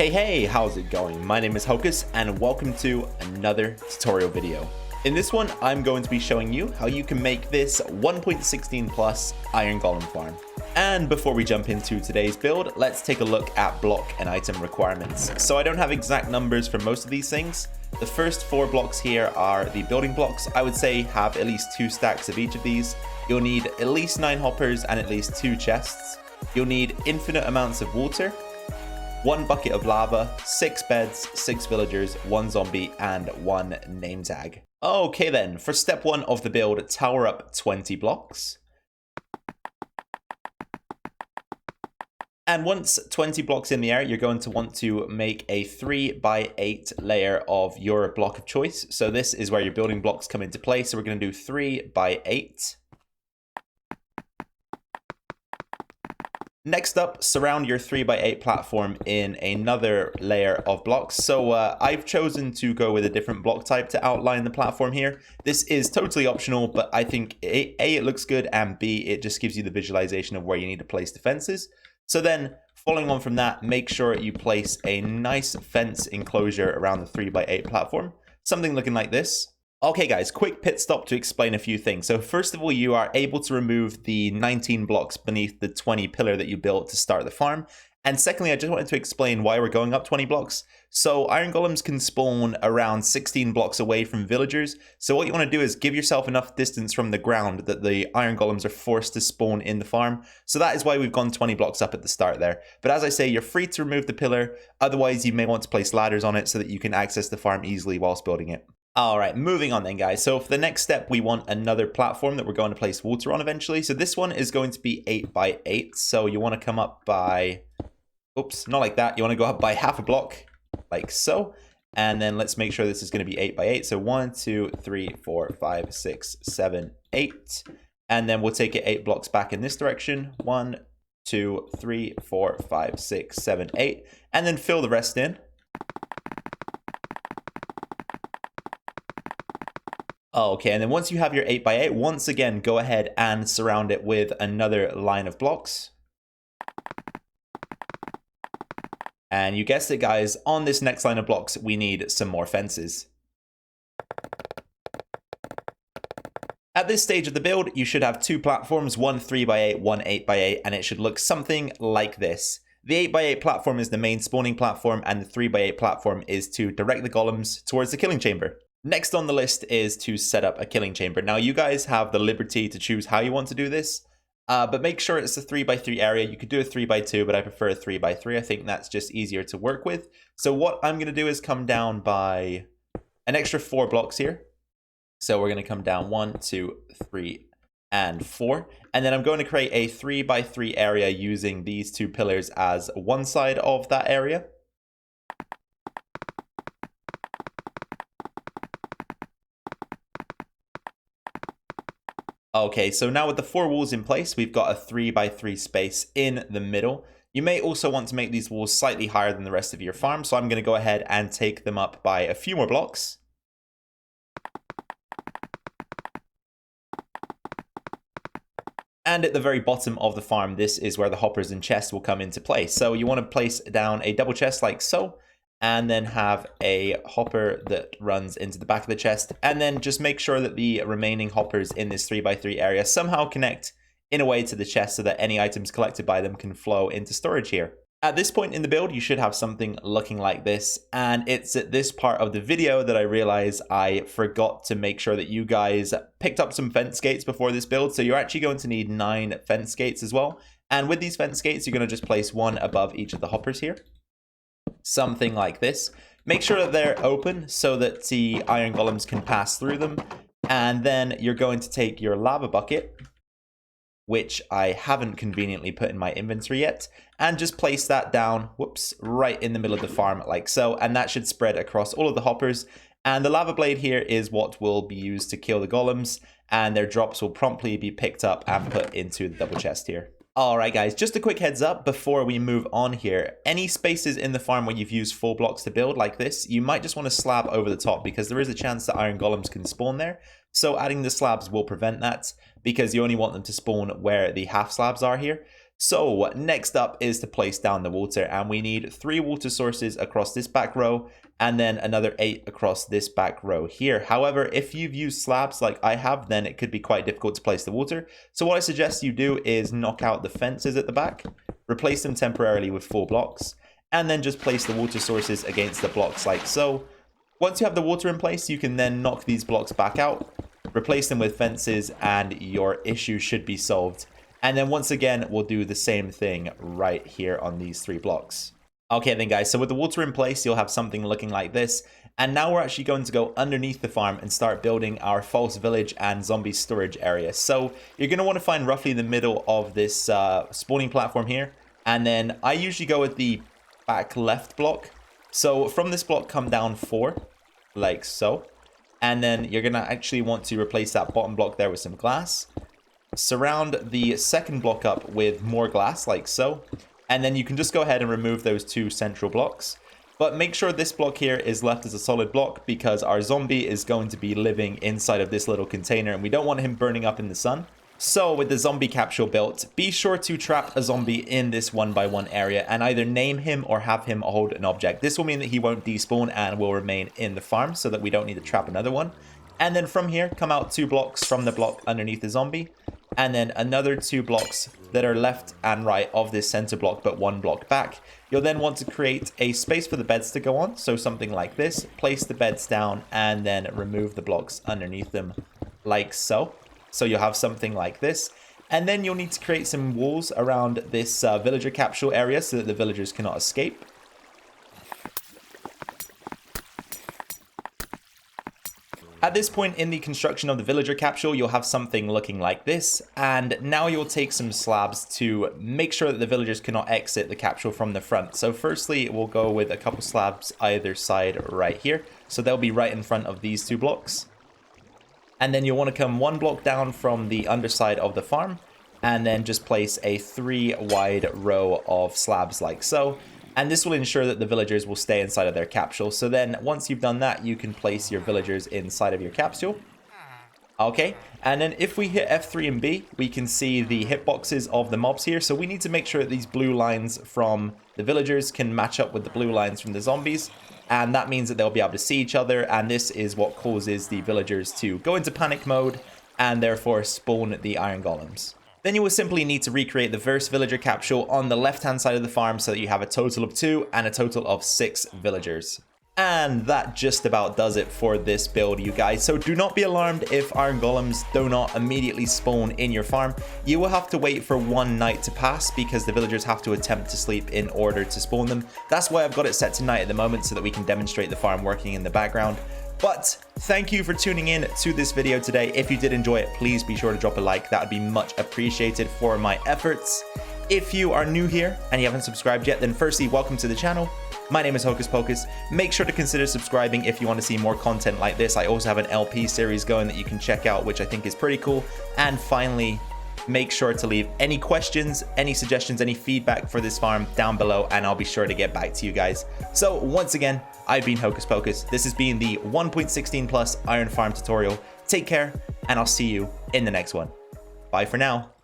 Hey, how's it going? My name is Hocus and welcome to another tutorial video. In this one, I'm going to be showing you how you can make this 1.16 plus Iron Golem farm. And before we jump into today's build, let's take a look at block and item requirements. So I don't have exact numbers for most of these things. The first 4 blocks here are the building blocks. I would say have at least 2 stacks of each of these. You'll need at least 9 hoppers and at least 2 chests. You'll need infinite amounts of water, 1 bucket of lava, 6 beds, 6 villagers, 1 zombie, and 1 name tag. Okay then, for step 1 of the build, tower up 20 blocks. And once 20 blocks in the air, you're going to want to make a 3x8 layer of your block of choice. So this is where your building blocks come into play. So we're going to do 3x8. Next up, surround your 3x8 platform in another layer of blocks. So I've chosen to go with a different block type to outline the platform here. This is totally optional, but I think A, it looks good, and B, it just gives you the visualization of where you need to place defenses. So then, following on from that, make sure you place a nice fence enclosure around the 3x8 platform. Something looking like this. Okay guys, quick pit stop to explain a few things. So first of all, you are able to remove the 19 blocks beneath the 20 pillar that you built to start the farm. And secondly, I just wanted to explain why we're going up 20 blocks. So iron golems can spawn around 16 blocks away from villagers. So what you want to do is give yourself enough distance from the ground that the iron golems are forced to spawn in the farm. So that is why we've gone 20 blocks up at the start there. But as I say, you're free to remove the pillar. Otherwise, you may want to place ladders on it so that you can access the farm easily whilst building it. Alright, moving on then guys. So for the next step, we want another platform that we're going to place water on eventually. So this one is going to be 8x8. So you want to come up by, oops, not like that. You want to go up by half a block, like so. And then let's make sure this is going to be 8x8. So 1, 2, 3, 4, 5, 6, 7, 8. And then we'll take it 8 blocks back in this direction. 1, 2, 3, 4, 5, 6, 7, 8. And then fill the rest in. Okay, and then once you have your 8x8, once again, go ahead and surround it with another line of blocks. And you guessed it, guys, on this next line of blocks, we need some more fences. At this stage of the build, you should have 2 platforms, one 3x8, one 8x8, and it should look something like this. The 8x8 platform is the main spawning platform, and the 3x8 platform is to direct the golems towards the killing chamber. Next on the list is to set up a killing chamber. Now, you guys have the liberty to choose how you want to do this, but make sure it's a 3x3 area. You could do a 3x2, but I prefer a 3x3. I think that's just easier to work with. So what I'm going to do is come down by an extra 4 blocks here. So we're going to come down 1, 2, 3, and 4. And then I'm going to create a 3x3 area using these 2 pillars as one side of that area. Okay, so now with the 4 walls in place, we've got a 3x3 space in the middle. You may also want to make these walls slightly higher than the rest of your farm, so I'm going to go ahead and take them up by a few more blocks. And at the very bottom of the farm, this is where the hoppers and chests will come into play. So you want to place down a double chest like so, and then have a hopper that runs into the back of the chest. And then just make sure that the remaining hoppers in this 3x3 area somehow connect in a way to the chest so that any items collected by them can flow into storage here. At this point in the build, you should have something looking like this. And it's at this part of the video that I realize I forgot to make sure that you guys picked up some fence gates before this build. So you're actually going to need 9 fence gates as well. And with these fence gates, you're going to just place 1 above each of the hoppers here. Something like this. Make sure that they're open so that the iron golems can pass through them. And then you're going to take your lava bucket, which I haven't conveniently put in my inventory yet, and just place that down, whoops, right in the middle of the farm like so. And that should spread across all of the hoppers. And the lava blade here is what will be used to kill the golems, and their drops will promptly be picked up and put into the double chest here. Alright guys, just a quick heads up before we move on here. Any spaces in the farm where you've used 4 blocks to build like this, you might just want to slab over the top because there is a chance that iron golems can spawn there. So adding the slabs will prevent that because you only want them to spawn where the half slabs are here. So next up is to place down the water, and we need 3 water sources across this back row and then another 8 across this back row here. However, if you've used slabs like I have, then it could be quite difficult to place the water. So what I suggest you do is knock out the fences at the back, replace them temporarily with 4 blocks, and then just place the water sources against the blocks like so. Once you have the water in place, you can then knock these blocks back out, replace them with fences, and your issue should be solved. And then once again, we'll do the same thing right here on these 3 blocks. Okay then guys, so with the water in place, you'll have something looking like this. And now we're actually going to go underneath the farm and start building our false village and zombie storage area. So you're going to want to find roughly the middle of this spawning platform here. And then I usually go with the back left block. So from this block, come down 4, like so. And then you're going to actually want to replace that bottom block there with some glass. Surround the second block up with more glass like so, and then you can just go ahead and remove those 2 central blocks, but make sure this block here is left as a solid block because our zombie is going to be living inside of this little container and we don't want him burning up in the sun. So with the zombie capsule built, be sure to trap a zombie in this 1x1 area and either name him or have him hold an object. This will mean that he won't despawn and will remain in the farm so that we don't need to trap another one. And then from here, come out 2 blocks from the block underneath the zombie, and then another 2 blocks that are left and right of this center block, but 1 block back. You'll then want to create a space for the beds to go on, so something like this. Place the beds down and then remove the blocks underneath them like so. So you'll have something like this. And then you'll need to create some walls around this villager capsule area so that the villagers cannot escape. At this point in the construction of the villager capsule, you'll have something looking like this, and now you'll take some slabs to make sure that the villagers cannot exit the capsule from the front. So firstly, we'll go with a couple slabs either side right here, so they'll be right in front of these 2 blocks. And then you'll want to come 1 block down from the underside of the farm, and then just place a 3 wide row of slabs like so. And this will ensure that the villagers will stay inside of their capsule. So then once you've done that, you can place your villagers inside of your capsule. Okay, and then if we hit F3 and B, we can see the hitboxes of the mobs here. So we need to make sure that these blue lines from the villagers can match up with the blue lines from the zombies. And that means that they'll be able to see each other. And this is what causes the villagers to go into panic mode and therefore spawn the iron golems. Then you will simply need to recreate the first villager capsule on the left-hand side of the farm so that you have a total of 2 and a total of 6 villagers. And that just about does it for this build, you guys. So do not be alarmed if iron golems do not immediately spawn in your farm. You will have to wait for 1 night to pass because the villagers have to attempt to sleep in order to spawn them. That's why I've got it set to night at the moment so that we can demonstrate the farm working in the background. But thank you for tuning in to this video today. If you did enjoy it, please be sure to drop a like. That would be much appreciated for my efforts. If you are new here and you haven't subscribed yet, then firstly, welcome to the channel. My name is Hocus Pocus. Make sure to consider subscribing if you want to see more content like this. I also have an LP series going that you can check out, which I think is pretty cool. And finally, make sure to leave any questions, any suggestions, any feedback for this farm down below, and I'll be sure to get back to you guys. So once again, I've been Hocus Pocus. This has been the 1.16 plus iron farm tutorial. Take care, and I'll see you in the next one. Bye for now.